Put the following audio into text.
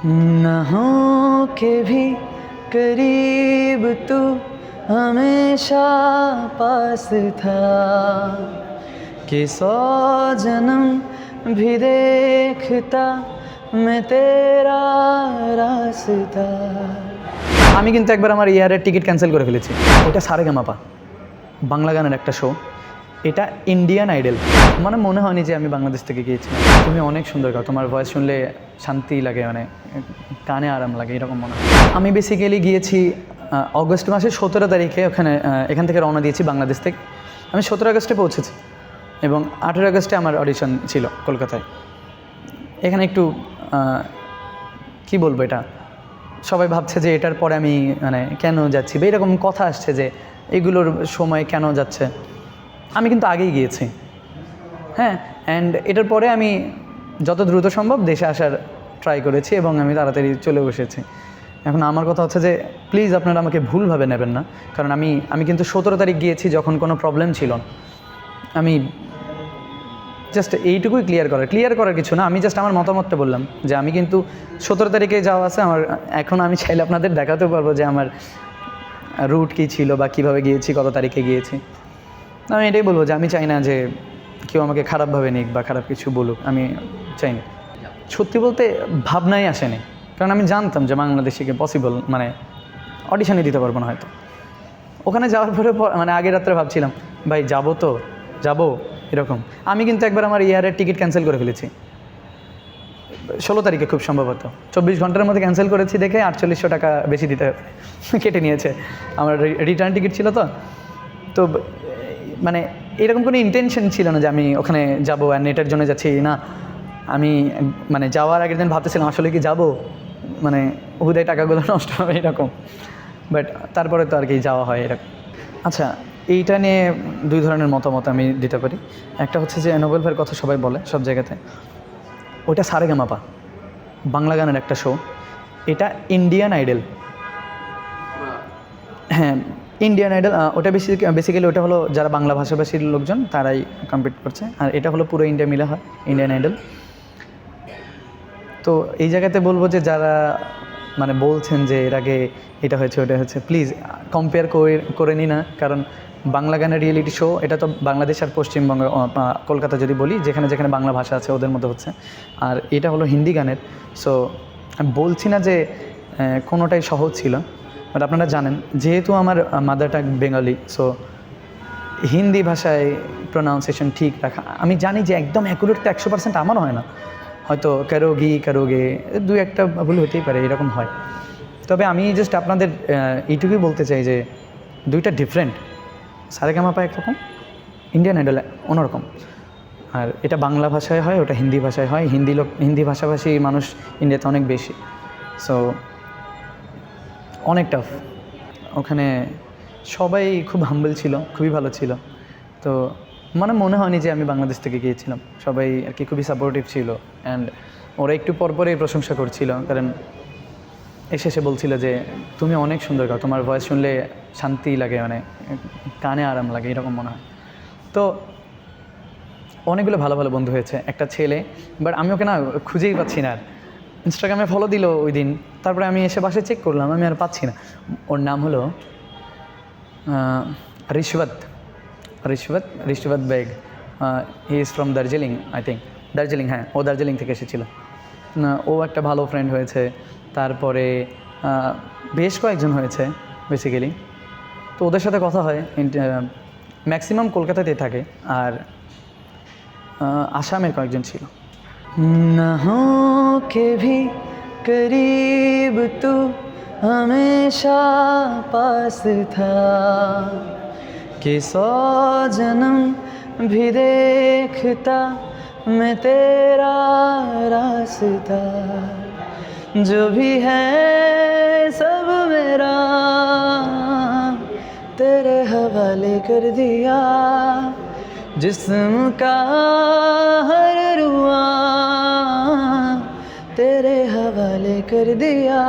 न हो के भी करीब तू हमेशा पास था कि 100 जन्म भी देखता मैं तेरा रास्ता। আমি কিন্তু একবার আমার ইয়ারের টিকিট ক্যান্সেল করে ফেলেছি। ওটা সারেগামাপা, বাংলা গানের একটা শো। এটা ইন্ডিয়ান আইডল। মানে মনে হয়নি যে আমি বাংলাদেশ থেকে গিয়েছি। তুমি অনেক সুন্দর গাও, তোমার ভয়েস শুনলে শান্তি লাগে, মানে কানে আরাম লাগে, এরকম মনে হয়। আমি বেসিক্যালি গিয়েছি অগস্ট মাসের 17 তারিখে, এখান থেকে রওনা দিয়েছি বাংলাদেশ থেকে। আমি 17 আগস্টে পৌঁছেছি এবং 18 আগস্টে আমার অডিশন ছিল কলকাতায়। এখানে একটু কি বলবো, এটা সবাই ভাবছে যে এটার পরে আমি মানে কেন যাচ্ছি, বা এরকম কথা আসছে যে এগুলোর সময় কেন যাচ্ছে। আমি কিন্তু আগেই গিয়েছি, হ্যাঁ। অ্যান্ড এটার পরে আমি যত দ্রুত সম্ভব দেশে আসার ট্রাই করেছি এবং আমি তাড়াতাড়ি চলে বসেছি। এখন আমার কথা হচ্ছে যে প্লিজ আপনারা আমাকে ভুলভাবে নেবেন না, কারণ আমি কিন্তু 17 তারিখ গিয়েছি যখন কোনো প্রবলেম ছিল না। আমি জাস্ট এইটুকুই ক্লিয়ার করার কিছু না, আমি জাস্ট আমার মতামতটা বললাম যে আমি কিন্তু 17 তারিখে যাওয়া আছে আমার। এখন আমি চাইলে আপনাদের দেখাতেও পারবো যে আমার রুট কী ছিল বা কীভাবে গিয়েছি, কত তারিখে গিয়েছি। আমি এটাই বলবো যে আমি চাই না যে কেউ আমাকে খারাপভাবে নিক বা খারাপ কিছু বলুক, আমি চাই না। সত্যি বলতে ভাবনাই আসেনি, কারণ আমি জানতাম যে বাংলাদেশে পসিবল মানে অডিশনে দিতে পারবো না হয়তো। ওখানে যাওয়ার পরে মানে আগের রাত্রে ভাবছিলাম ভাই যাবো এরকম। আমি কিন্তু একবার আমার ইয়ারের টিকিট ক্যান্সেল করে ফেলেছি 16 তারিখে, খুব সম্ভবত 24 ঘন্টার মধ্যে ক্যান্সেল করেছি দেখে 4800 টাকা বেশি দিতে কেটে নিয়েছে। আমার রিটার্ন টিকিট ছিল তো মানে এরকম কোনো ইন্টেনশন ছিল না যে আমি ওখানে যাবো আর নেটের জন্য যাচ্ছি না। আমি মানে যাওয়ার আগের দিন ভাবতেছিলাম আসলে কি যাবো, মানে হুদায় টাকাগুলো নষ্ট হবে এরকম। বাট তারপরে তো আর কি যাওয়া হয় এরকম। আচ্ছা, এইটা নিয়ে 2 ধরনের মতামত আমি দিতে পারি। একটা হচ্ছে যে নোবেল ভাইয়ের কথা সবাই বলে সব জায়গাতে, ওটা সারেগামাপা, বাংলা গানের একটা শো। এটা ইন্ডিয়ান আইডল, হ্যাঁ ইন্ডিয়ান আইডল। ওটা বেসিক্যালি ওটা হলো যারা বাংলা ভাষাভাষীর লোকজন তারাই কম্পিট করছে, আর এটা হলো পুরো ইন্ডিয়া মিলে হয় ইন্ডিয়ান আইডল। তো এই জায়গাতে বলবো যে যারা মানে বলছেন যে এর আগে এটা হয়েছে ওটা হচ্ছে, প্লিজ কম্পেয়ার করে নি না। কারণ বাংলা গানের রিয়েলিটি শো, এটা তো বাংলাদেশ আর পশ্চিমবঙ্গ কলকাতা যদি বলি, যেখানে যেখানে বাংলা ভাষা আছে ওদের মধ্যে হচ্ছে। আর এটা হলো হিন্দি গানের। সো আমি বলছি না যে কোনোটাই সহজ ছিল, বাট আপনারা জানেন যেহেতু আমার mother tongue Bengali, so Hindi ভাষায় প্রোনাউন্সিয়েশন ঠিক রাখা, আমি জানি যে একদম অ্যাকুরেট তো 100% আমারও হয় না, হয়তো কারোগে 2-1টা ভুল হতেই পারে, এরকম হয়। তবে আমি জাস্ট আপনাদের এইটুকুই বলতে চাই যে দুইটা ডিফারেন্ট। সারেগামাপা একরকম, ইন্ডিয়ান আইডল অন্যরকম। আর এটা বাংলা ভাষায় হয়, ওটা হিন্দি ভাষায় হয়। হিন্দি ভাষাভাষী মানুষ ইন্ডিয়াতে অনেক বেশি, সো অনেক টাফ। ওখানে সবাই খুব হাম্বল ছিল, খুবই ভালো ছিল। তো মানে মনে হয়নি যে আমি বাংলাদেশ থেকে গিয়েছিলাম। সবাই আর কি খুবই সাপোর্টিভ ছিল, অ্যান্ড ওরা একটু পরপরই প্রশংসা করছিল, কারণ এসে বলছিল যে তুমি অনেক সুন্দর গাও, তোমার ভয়েস শুনলে শান্তি লাগে, মানে কানে আরাম লাগে, এরকম মনে হয়। তো অনেকগুলো ভালো ভালো বন্ধু হয়েছে। একটা ছেলে, বাট আমি ওকে না খুঁজেই পাচ্ছি না। আর ইনস্টাগ্রামে ফলো দিল ওই দিন, তারপরে আমি এসে বাসায় চেক করলাম, আমি আর পাচ্ছি না। ওর নাম হলো Rishwat Beg. He is from Darjeeling, I think Darjeeling, হ্যাঁ ও দার্জিলিং থেকে এসেছিল। ও একটা ভালো ফ্রেন্ড হয়েছে। তারপরে বেশ কয়েকজন হয়েছে বেসিক্যালি। তো ওদের সাথে কথা হয়, ম্যাক্সিমাম কলকাতাতেই থাকে, আর আসামের কয়েকজন ছিল। না হো কে ভি করিব তু हमेशा पास था कि 100 जन्म भी देखता मैं तेरा रास्ता। जो भी है सब मेरा तेरे हवाले कर दिया, जिस्म का हर रुआ तेरे हवाले कर दिया।